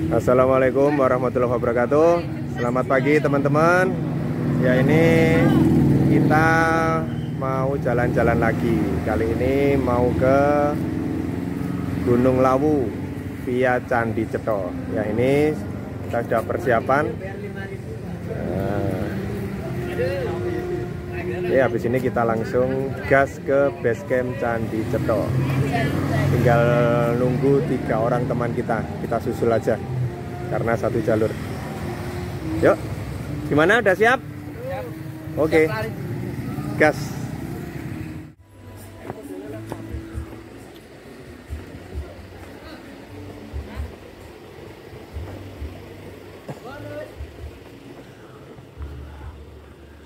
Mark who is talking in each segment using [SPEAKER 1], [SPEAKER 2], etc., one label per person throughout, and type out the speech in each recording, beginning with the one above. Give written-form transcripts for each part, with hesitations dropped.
[SPEAKER 1] Assalamualaikum warahmatullahi wabarakatuh. Selamat pagi teman-teman. Ya, ini kita mau jalan-jalan lagi. Kali ini mau ke Gunung Lawu via Candi Cetha. Ya, ini kita sudah persiapan. Ya, habis ini kita langsung gas ke base camp Candi Cetha. Tinggal nunggu 3 orang teman kita susul aja karena satu jalur. Yuk, gimana? Udah siap? Siap. Oke, gas.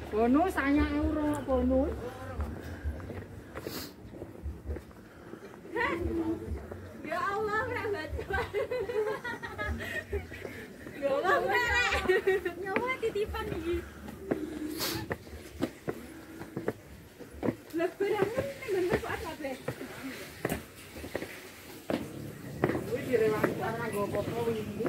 [SPEAKER 2] Bonus hanya euro bonus. Ya Allah, berat. Ya Allah, berat. Nyawa titipan iki. Lah berangan ning manfaat kabeh. Kuwi direwang ana nggo apa wingi.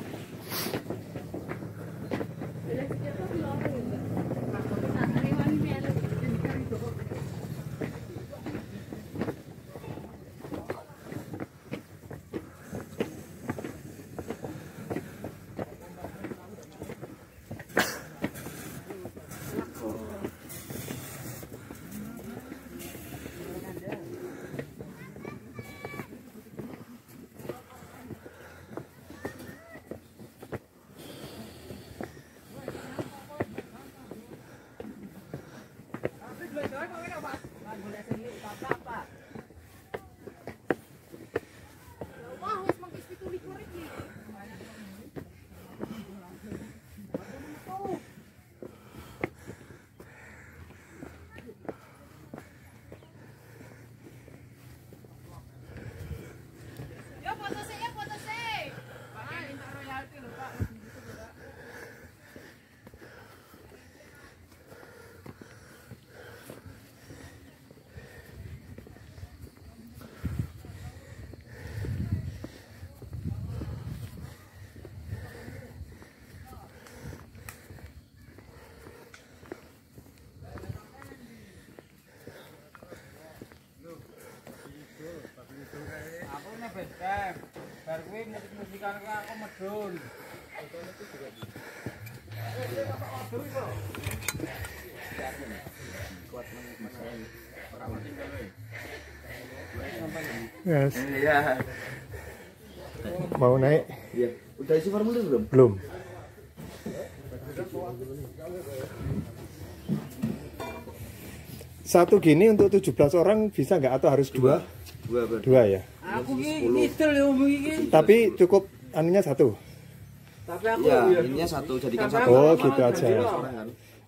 [SPEAKER 3] Bar kuwi musik-musikan aku medun.
[SPEAKER 1] Yes.
[SPEAKER 3] Iya.
[SPEAKER 1] Mau naik?
[SPEAKER 3] Iya. Udah isi formulir belum?
[SPEAKER 1] Belum. Satu gini untuk 17 orang bisa nggak atau harus dua? Dua ya.
[SPEAKER 3] Aku ngidel ya iki.
[SPEAKER 1] Tapi cukup anunya satu.
[SPEAKER 3] Tapi aku ya ininya satu jadikan satu.
[SPEAKER 1] Oh, gitu aja.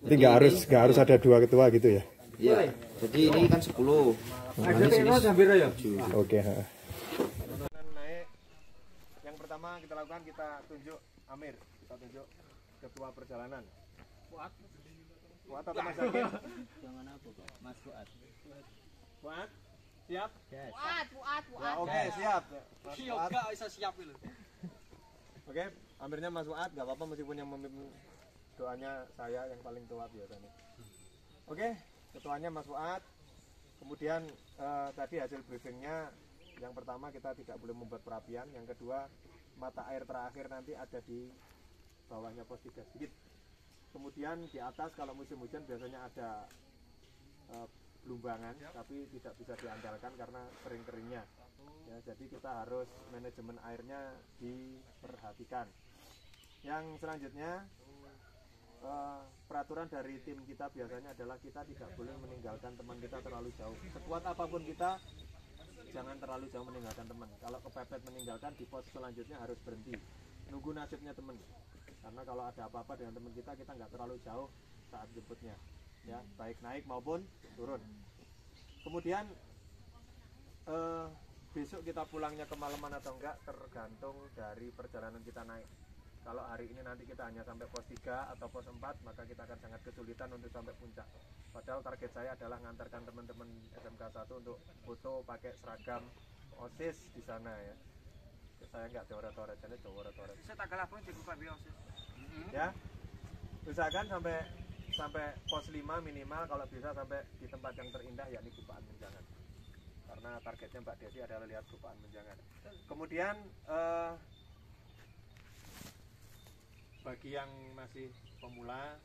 [SPEAKER 1] Jadi nggak harus ada 2 ketua gitu ya?
[SPEAKER 3] Iya. Jadi ini kan 10.
[SPEAKER 1] Ada
[SPEAKER 3] sini hampir ya.
[SPEAKER 1] Oke. Naik. Yang pertama kita lakukan, kita tunjuk Amir, kita tunjuk ketua perjalanan. Fuad atau Mas Zakin?
[SPEAKER 3] Jangan aku, Mas Fuad.
[SPEAKER 1] Fuad, siap?
[SPEAKER 3] Yes.
[SPEAKER 2] Fuad.
[SPEAKER 1] Ya, oke, siap. Mas Fuad.
[SPEAKER 3] Enggak bisa siap itu.
[SPEAKER 1] Oke, Amirnya Mas Fuad, nggak apa-apa meskipun yang memimpin doanya saya yang paling tua biasanya. Oke, ketuanya Mas Fuad. Kemudian tadi hasil briefingnya, yang pertama kita tidak boleh membuat perapian, yang kedua mata air terakhir nanti ada di bawahnya pos 3 sedikit. Kemudian di atas kalau musim hujan biasanya ada belumbangan, tapi tidak bisa diandalkan karena kering-keringnya. Ya, jadi kita harus manajemen airnya diperhatikan. Yang selanjutnya peraturan dari tim kita biasanya adalah kita tidak boleh meninggalkan teman kita terlalu jauh. Sekuat apapun kita, jangan terlalu jauh meninggalkan teman. Kalau kepepet meninggalkan, di pos selanjutnya harus berhenti, nunggu nasibnya teman. Karena kalau ada apa-apa dengan teman kita nggak terlalu jauh saat jemputnya, ya, baik naik maupun turun. Kemudian besok kita pulangnya kemalaman atau enggak tergantung dari perjalanan kita naik. Kalau hari ini nanti kita hanya sampai pos 3 atau pos 4, maka kita akan sangat kesulitan untuk sampai puncak. Padahal target saya adalah mengantarkan teman-teman SMK 1 untuk foto pakai seragam OSIS di sana ya. saya nggak coret-coret, jadi coret-coret.
[SPEAKER 3] Saya tak kalah pun jadi Pak Bios.
[SPEAKER 1] Ya, usahakan sampai pos 5 minimal, kalau bisa sampai di tempat yang terindah yakni Gupaan Menjangan, karena targetnya Mbak Desi adalah lihat Gupaan Menjangan. Kemudian bagi yang masih pemula,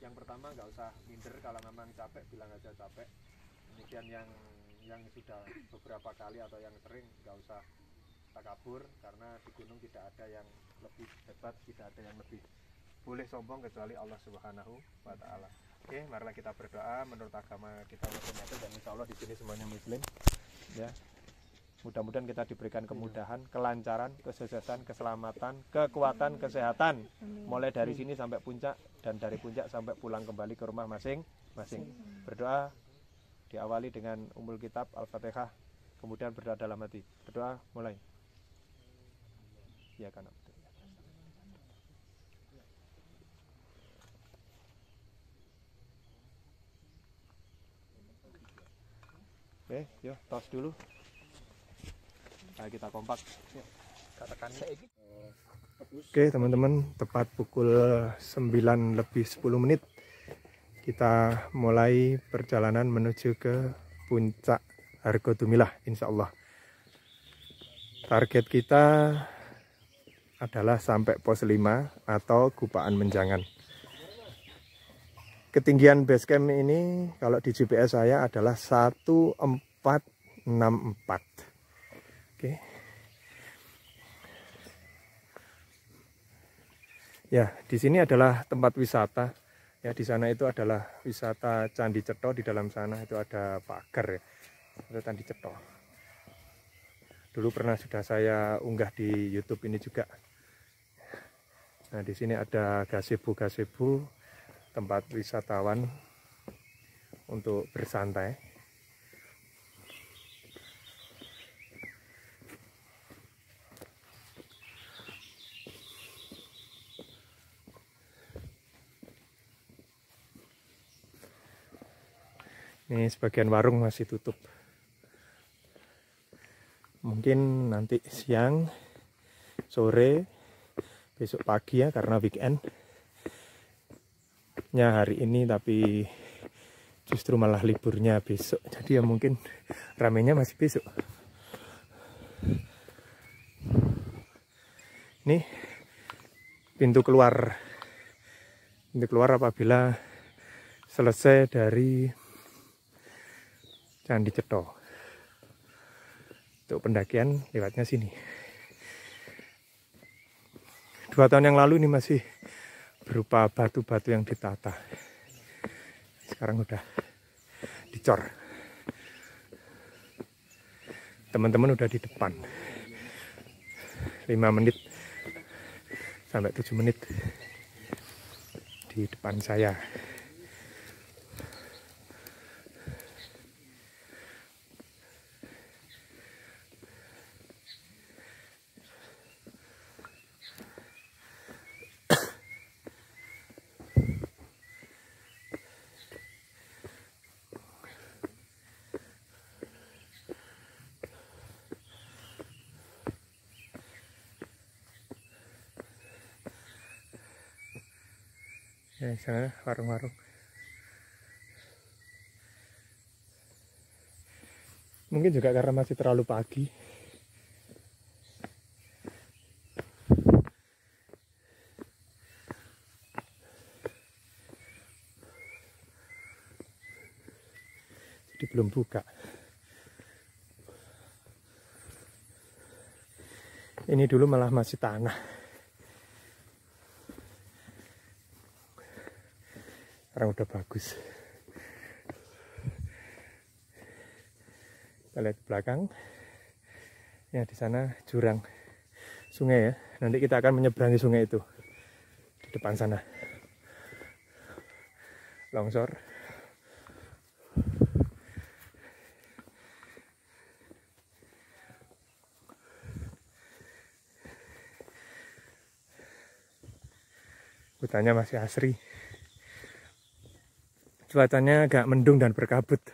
[SPEAKER 1] yang pertama nggak usah minder, kalau memang capek bilang aja capek. Kemudian yang sudah beberapa kali atau yang sering nggak usah takabur, karena di gunung tidak ada yang lebih hebat, tidak ada yang lebih boleh sombong kecuali Allah Subhanahu wa Ta'ala. Oke, marilah kita berdoa menurut agama kita masing-masing, dan insya Allah di sini semuanya Muslim. Ya, mudah-mudahan kita diberikan kemudahan, kelancaran, kesuksesan, keselamatan, kekuatan, kesehatan, mulai dari sini sampai puncak, dan dari puncak sampai pulang kembali ke rumah masing-masing. Berdoa diawali dengan Ummul Kitab Al-Fatihah, kemudian berdoa dalam hati. Berdoa mulai. Ya kan. Oke, yuk tos dulu. Nah, kita kompak. Katakan. Oke teman-teman, tepat pukul 9 lebih 10 menit kita mulai perjalanan menuju ke puncak Argodumilah, insya Allah. Target kita adalah sampai pos 5 atau Gupaan Menjangan. Ketinggian base camp ini kalau di GPS saya adalah 1464. Oke. Ya, di sini adalah tempat wisata. Ya, di sana itu adalah wisata Candi Cetho, di dalam sana itu ada pagar ya. Itu Candi Cetho. Dulu pernah sudah saya unggah di YouTube ini juga. Nah, di sini ada gazebo, tempat wisatawan untuk bersantai. Ini sebagian warung masih tutup. Mungkin nanti siang, sore, besok pagi ya, karena weekend nya hari ini, tapi justru malah liburnya besok, jadi ya mungkin ramenya masih besok. Ini pintu keluar apabila selesai dari Candi Cetho. Untuk pendakian lewatnya sini. 2 tahun yang lalu ini masih berupa batu-batu yang ditata. Sekarang udah dicor. Teman-teman udah di depan. 5 menit sampai 7 menit di depan saya. Ya, sana warung-warung. Mungkin juga karena masih terlalu pagi. Jadi belum buka. Ini dulu malah masih tanah. Sekarang udah bagus. Kita lihat belakang. Ya, di sana jurang sungai ya. Nanti kita akan menyeberangi sungai itu di depan sana. Longsor. Hutannya masih asri. Cuacanya agak mendung dan berkabut,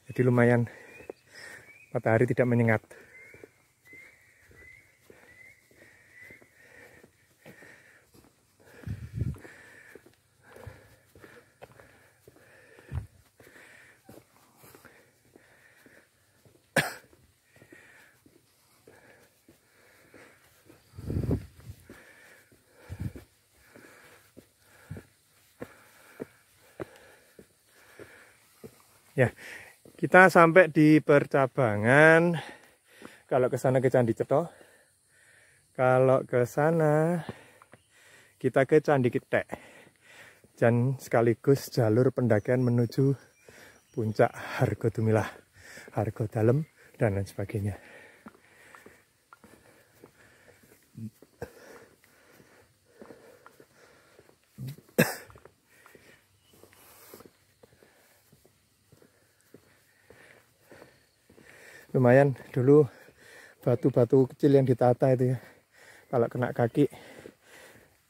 [SPEAKER 1] jadi lumayan matahari tidak menyengat. Ya, kita sampai di percabangan. Kalau ke sana ke Candi Cetha. Kalau ke sana kita ke Candi Kethek. Dan sekaligus jalur pendakian menuju puncak Hargodumilah, Hargodalem, dan lain sebagainya. Lumayan dulu batu-batu kecil yang ditata itu ya. Kalau kena kaki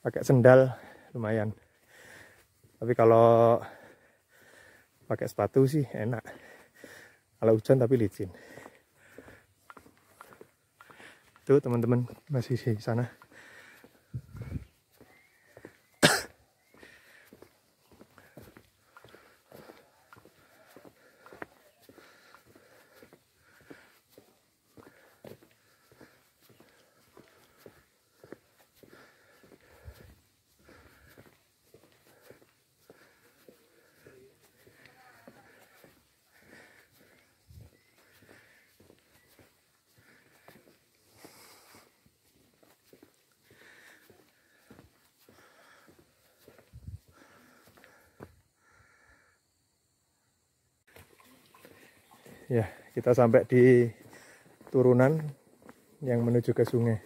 [SPEAKER 1] pakai sendal lumayan. Tapi kalau pakai sepatu sih enak. Kalau hujan tapi licin. Tuh teman-teman masih di sana. Ya, kita sampai di turunan yang menuju ke sungai.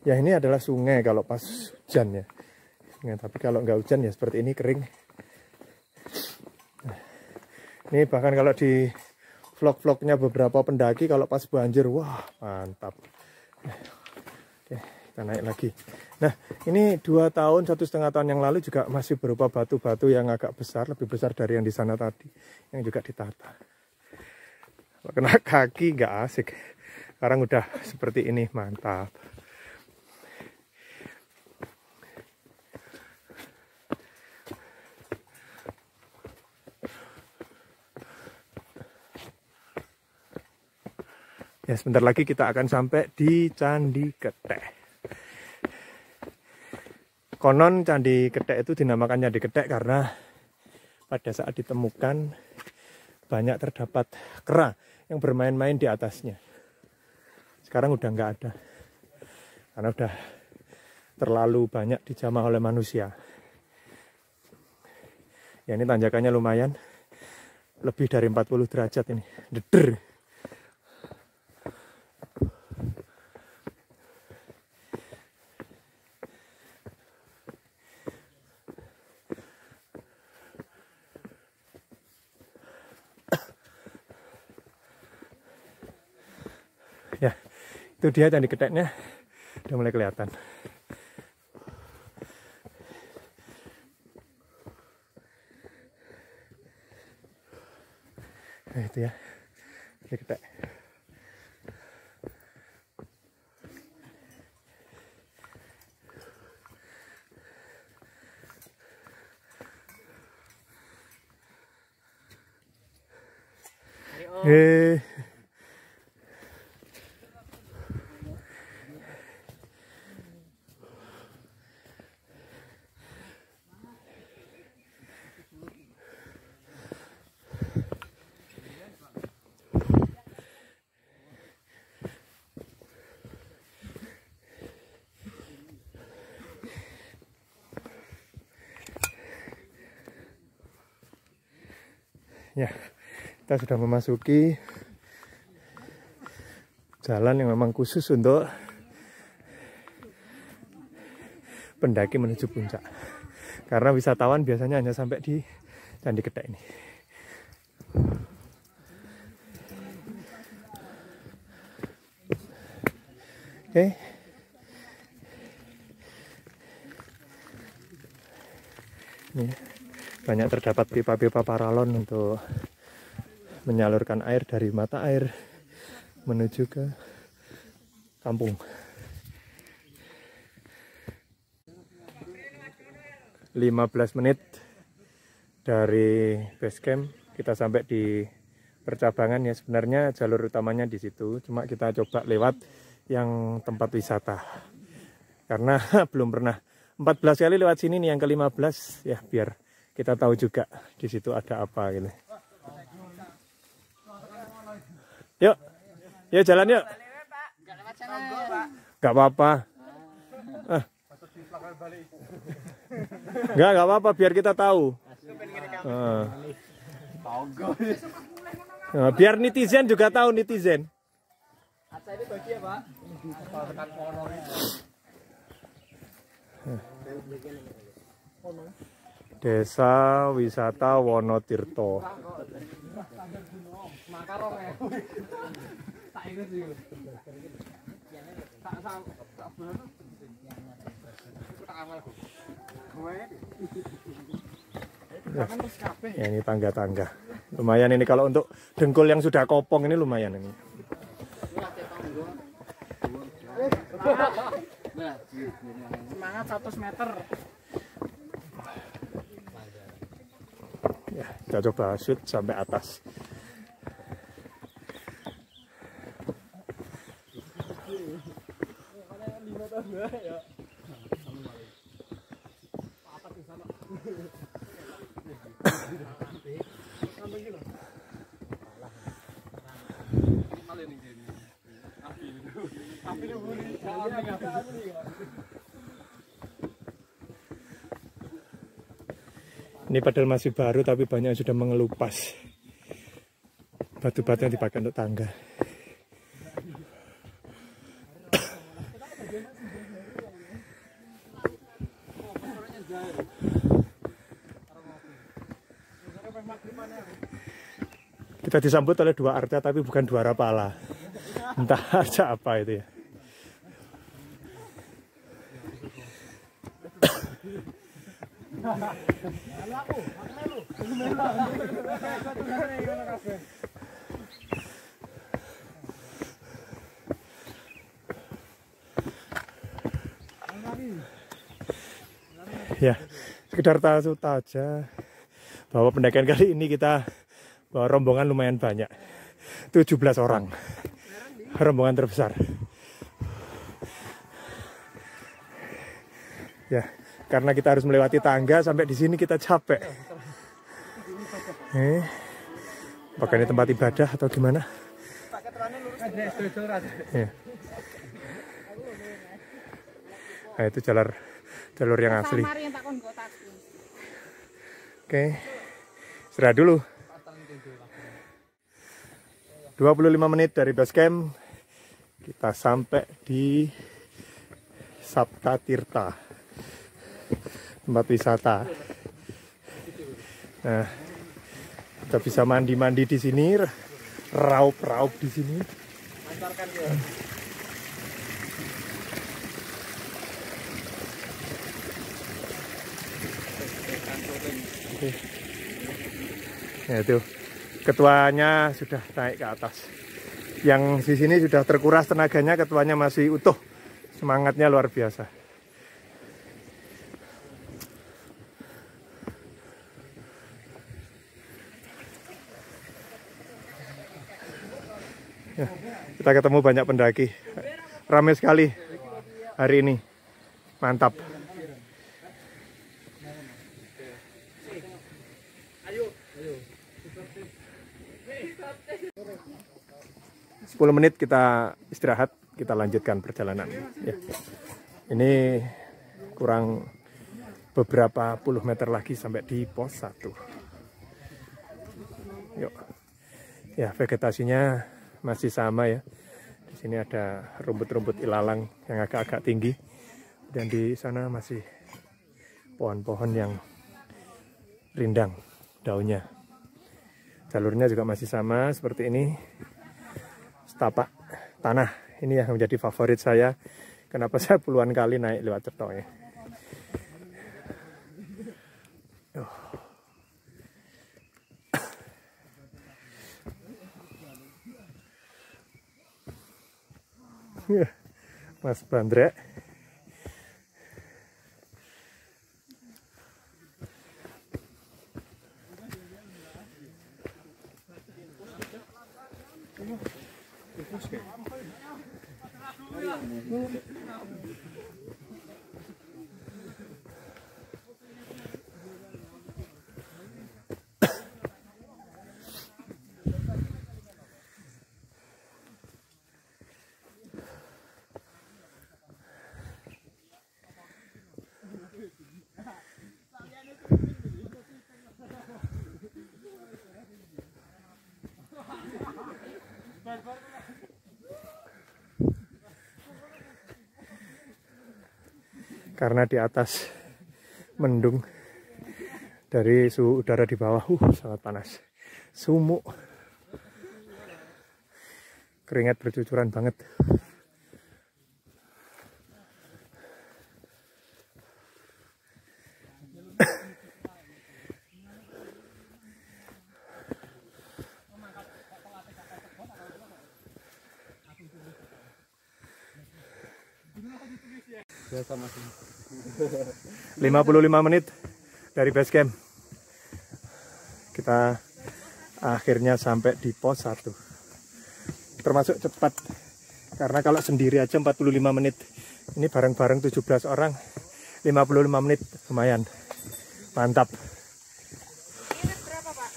[SPEAKER 1] Ya, ini adalah sungai kalau pas hujan ya. Sungai, tapi kalau nggak hujan ya seperti ini kering. Nah, ini bahkan kalau di vlog-vlognya beberapa pendaki kalau pas banjir, wah mantap. Oke, kita naik lagi. Nah, ini 2 tahun, 1,5 tahun yang lalu juga masih berupa batu-batu yang agak besar, lebih besar dari yang di sana tadi, yang juga ditata. Kalau kena kaki nggak asik. Sekarang udah seperti ini, mantap. Ya, sebentar lagi kita akan sampai di Candi Kethek. Konon Candi Kethek itu dinamakan Candi Kethek karena pada saat ditemukan banyak terdapat kera yang bermain-main di atasnya. Sekarang udah nggak ada, karena udah terlalu banyak dijamah oleh manusia. Ya, ini tanjakannya lumayan, lebih dari 40 derajat ini, deder. Ya, itu dia Candi Ketheknya, udah mulai kelihatan. Nah, itu ya, Candi Kethek. Ya, kita sudah memasuki jalan yang memang khusus untuk pendaki menuju puncak. Karena wisatawan biasanya hanya sampai di Candi Kethek ini. Oke. Ini banyak terdapat pipa-pipa paralon untuk menyalurkan air dari mata air menuju ke kampung. 15 menit dari base camp kita sampai di percabangan ya. Sebenarnya jalur utamanya di situ, cuma kita coba lewat yang tempat wisata karena belum pernah. 14 kali lewat sini nih, yang ke-15 ya, biar kita tahu juga di situ ada apa gitu. Yuk. Yuk jalan yuk. Gak apa-apa. Gak apa-apa biar kita tahu. Nah, biar netizen juga tahu netizen. Desa Wisata Wonotirto. Ya, ini tangga-tangga. Lumayan ini kalau untuk dengkul yang sudah kopong ini lumayan ini.
[SPEAKER 3] Semangat 100 meter.
[SPEAKER 1] Ya, kita coba shoot sampai atas. Ini padahal masih baru tapi banyak yang sudah mengelupas batu-batu yang dipakai untuk tangga. Kita disambut oleh dua arca tapi bukan dua rapala. Entah arca apa itu ya. Ya, sekedar tahu aja bahwa pendakian kali ini kita bawa rombongan lumayan banyak, 17 orang, rombongan terbesar. Ya, karena kita harus melewati tangga sampai di sini kita capek. Apakah ini tempat ibadah atau gimana? Ya. Nah, itu jalur yang asli. Oke, istirahat dulu. 25 menit dari base camp, kita sampai di Saptatirta, tempat wisata. Nah, kita bisa mandi-mandi di sini, raup-raup di sini. Ya itu, ketuanya sudah naik ke atas. Yang di sini sudah terkuras tenaganya, ketuanya masih utuh. Semangatnya luar biasa. Ya, kita ketemu banyak pendaki. Ramai sekali hari ini. Mantap. 10 menit kita istirahat, kita lanjutkan perjalanan. Ya. Ini kurang beberapa puluh meter lagi sampai di pos 1. Yuk. Ya, vegetasinya masih sama ya. Di sini ada rumput-rumput ilalang yang agak-agak tinggi. Dan di sana masih pohon-pohon yang rindang daunnya. Jalurnya juga masih sama seperti ini. Setapak tanah ini yang menjadi favorit saya. Kenapa saya puluhan kali naik lewat Certo ya. Mas Bandrek. karena di atas mendung, dari suhu udara di bawah sangat panas, sumuk, keringat bercucuran banget.
[SPEAKER 3] Biasa masih
[SPEAKER 1] 55 menit dari base camp. Kita akhirnya sampai di pos 1. Termasuk cepat. Karena kalau sendiri aja 45 menit. Ini bareng-bareng 17 orang. 55 menit lumayan. Mantap.
[SPEAKER 2] Ngirit berapa, Pak?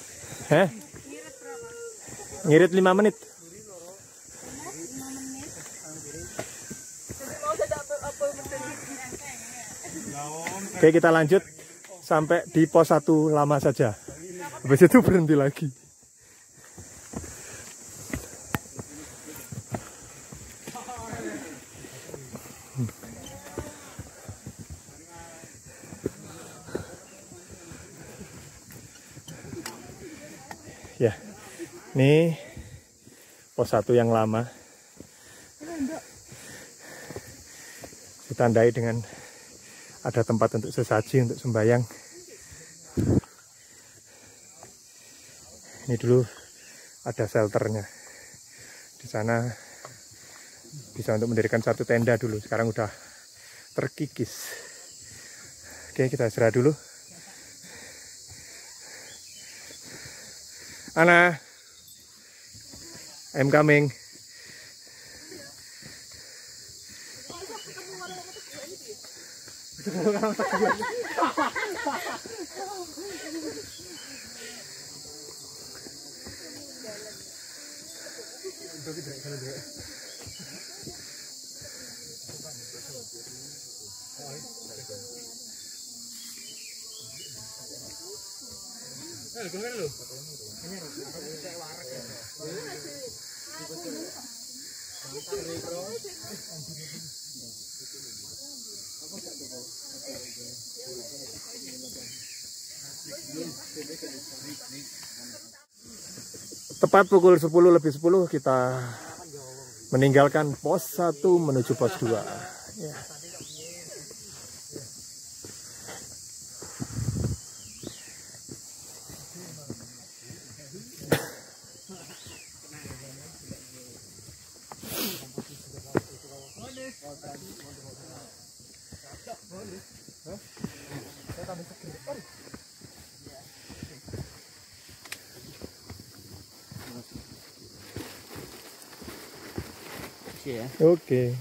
[SPEAKER 1] Heh?
[SPEAKER 2] Ngirit berapa?
[SPEAKER 1] Ngirit 5 menit. Oke, kita lanjut sampai di pos 1 lama saja. Habis itu berhenti lagi. Ya, ini pos 1 yang lama. Ditandai dengan ada tempat untuk sesaji, untuk sembahyang. Ini dulu ada shelternya. Di sana bisa untuk mendirikan satu tenda dulu. Sekarang udah terkikis. Oke, kita istirahat dulu. Ana, I'm coming. Tepat pukul 10 lebih 10 kita meninggalkan pos 1 menuju pos 2. Ya.
[SPEAKER 3] ya.
[SPEAKER 1] Oke.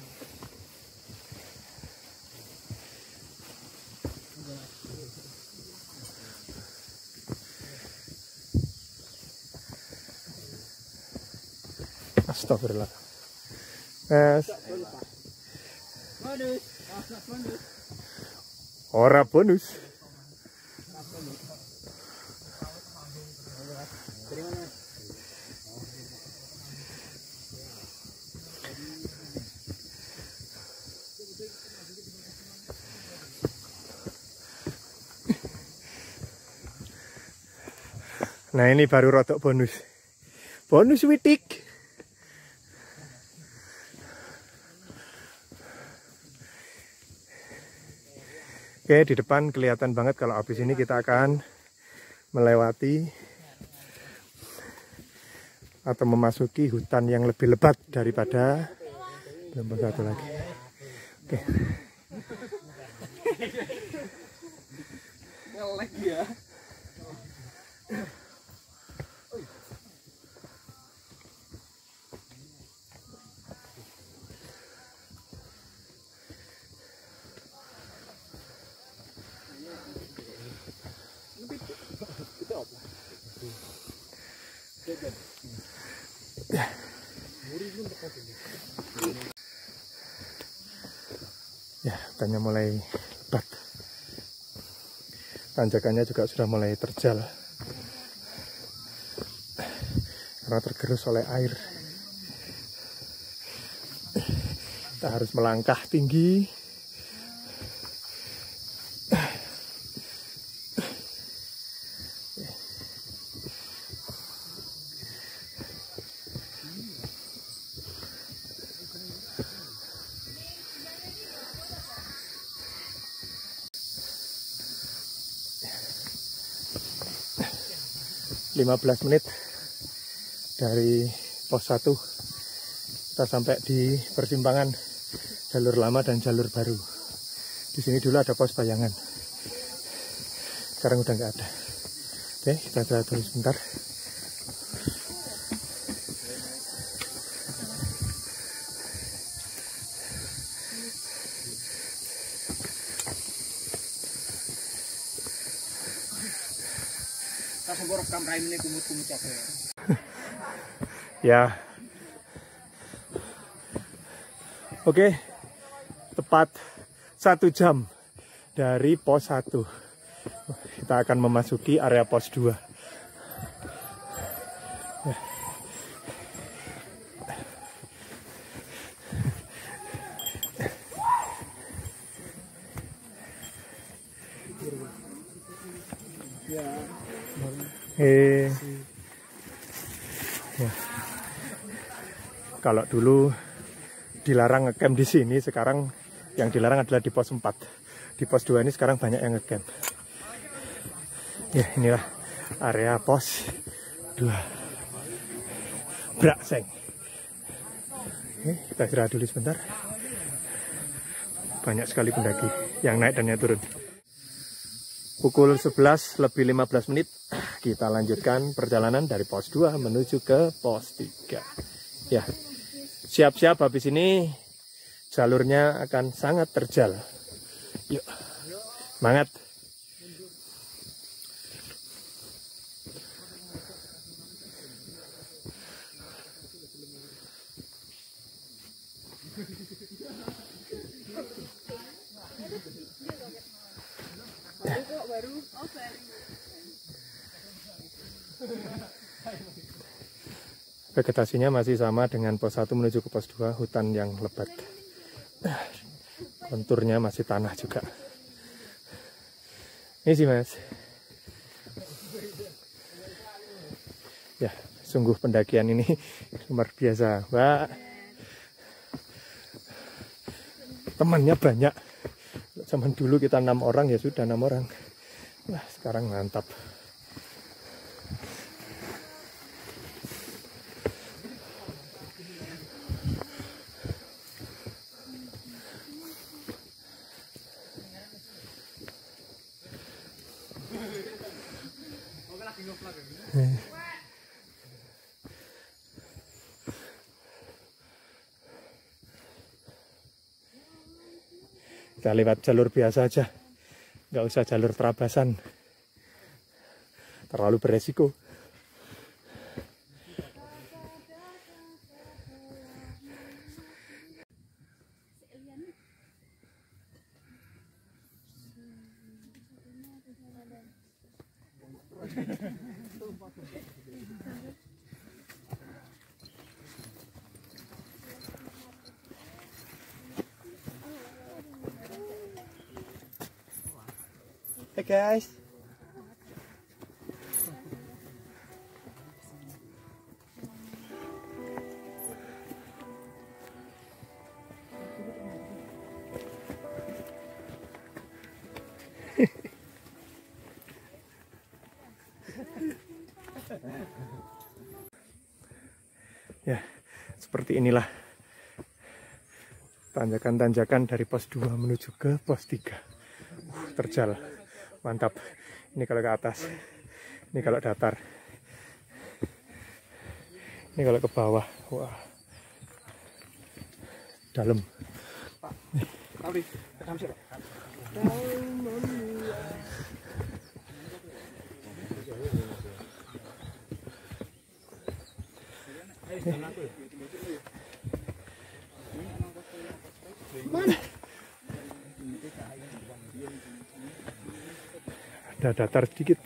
[SPEAKER 1] Astagfirullah.
[SPEAKER 3] Bonus.
[SPEAKER 1] Ora bonus. Nah ini baru rotok bonus. Bonus witik. Oke, di depan kelihatan banget kalau habis ini kita akan melewati atau memasuki hutan yang lebih lebat daripada tempat satu lagi. Oke.
[SPEAKER 3] Ngelek ya.
[SPEAKER 1] Ya, hutannya mulai lebat. Tanjakannya juga sudah mulai terjal karena tergerus oleh air. Kita harus melangkah tinggi 15 menit dari pos 1 kita sampai di persimpangan jalur lama dan jalur baru. Di sini dulu ada pos bayangan, sekarang udah nggak ada. Oke, kita istirahat dulu sebentar. Ya, oke, tepat 1 jam dari pos 1 kita akan memasuki area pos 2. Ya. Kalau dulu dilarang ngecamp di sini, sekarang yang dilarang adalah di pos 4. Di pos 2 ini sekarang banyak yang ngecamp. Ya, inilah area pos 2. Brakseng. Oke, kita istirahat dulu sebentar. Banyak sekali pendaki yang naik dan yang turun. Pukul 11 lebih 15 menit kita lanjutkan perjalanan dari pos 2 menuju ke pos 3. Ya, siap-siap habis ini jalurnya akan sangat terjal. Yuk, semangat. Vegetasinya masih sama dengan pos 1 menuju ke pos 2, hutan yang lebat. Konturnya masih tanah juga. Ini sih mas. Ya, sungguh pendakian ini luar biasa. Wah, temannya banyak. Zaman dulu kita 6 orang, ya sudah 6 orang. Nah, sekarang mantap. Kita lewat jalur biasa aja, nggak usah jalur terabasan, terlalu beresiko. Hey guys. Ya, seperti inilah tanjakan-tanjakan dari pos 2 menuju ke pos 3. Terjal. Mantap. Ini kalau ke atas, ini kalau datar, ini kalau ke bawah. Wah, dalam. Ada datar sedikit.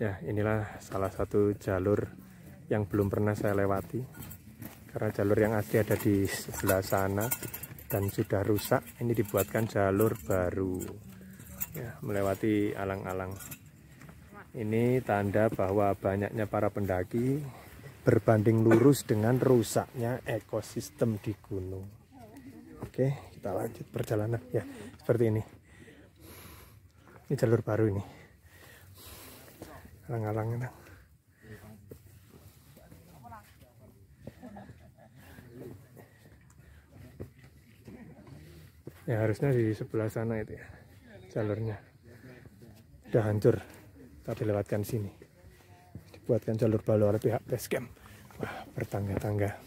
[SPEAKER 1] Ya, inilah salah satu jalur yang belum pernah saya lewati, karena jalur yang asli ada di sebelah sana dan sudah rusak. Ini dibuatkan jalur baru, ya, melewati alang-alang. Ini tanda bahwa banyaknya para pendaki berbanding lurus dengan rusaknya ekosistem di gunung. Oke, kita lanjut perjalanan. Ya, seperti ini. Ini jalur baru ini. Alang-alang enak. Ya harusnya di sebelah sana itu ya jalurnya udah hancur, tapi lewatkan sini dibuatkan jalur baru oleh pihak base camp. Wah, bertangga-tangga.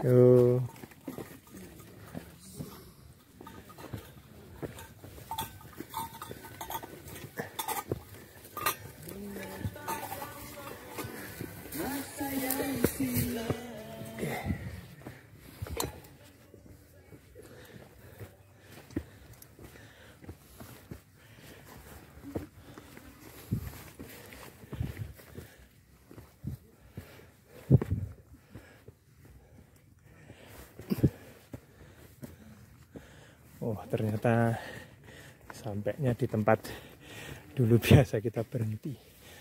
[SPEAKER 1] Yo. Oh, ternyata sampainya di tempat dulu biasa kita berhenti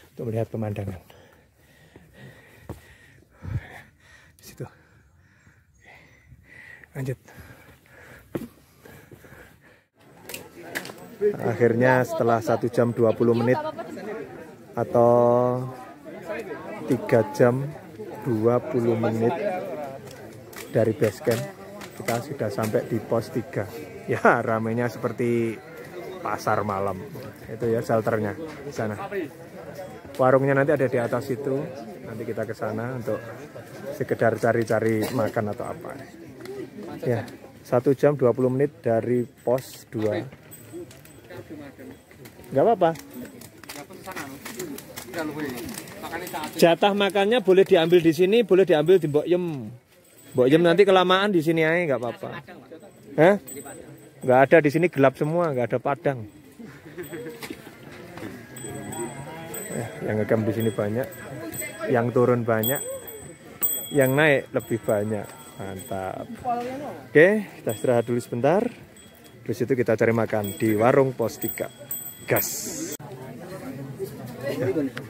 [SPEAKER 1] untuk melihat pemandangan. Di situ. Lanjut. Akhirnya setelah 1 jam 20 menit atau 3 jam 20 menit dari base camp, kita sudah sampai di pos 3. Ya, ramainya seperti pasar malam. Itu ya shelternya di sana. Warungnya nanti ada di atas itu. Nanti kita ke sana untuk sekedar cari-cari makan atau apa. Ya, 1 jam 20 menit dari pos 2. Nggak apa-apa. Jatah makannya boleh diambil di sini, boleh diambil di Mbok Yem. Mbok Yem nanti kelamaan di sini aja, nggak apa-apa. Hah? Nggak ada, di sini gelap semua, nggak ada padang. Yang ngecamp di sini banyak, yang turun banyak, yang naik lebih banyak. Mantap. Oke, kita istirahat dulu sebentar. Terus itu kita cari makan di warung pos 3. Gas.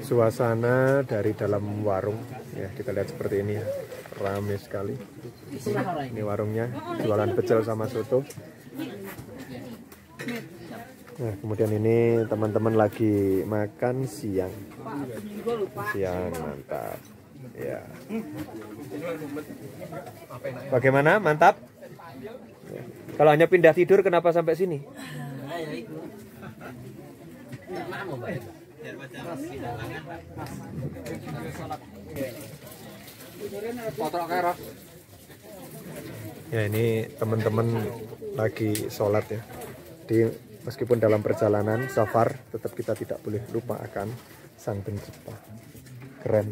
[SPEAKER 1] Suasana dari dalam warung ya, kita lihat seperti ini ya. Ramai sekali. Ini warungnya, jualan pecel sama soto. Nah, kemudian ini teman-teman lagi makan siang. Siang, mantap. Ya. Bagaimana? Mantap? Ya. Kalau hanya pindah tidur, kenapa sampai sini? Ya, ini teman-teman lagi sholat ya. Jadi meskipun dalam perjalanan safar, tetap kita tidak boleh lupa akan Sang Pencipta. Keren.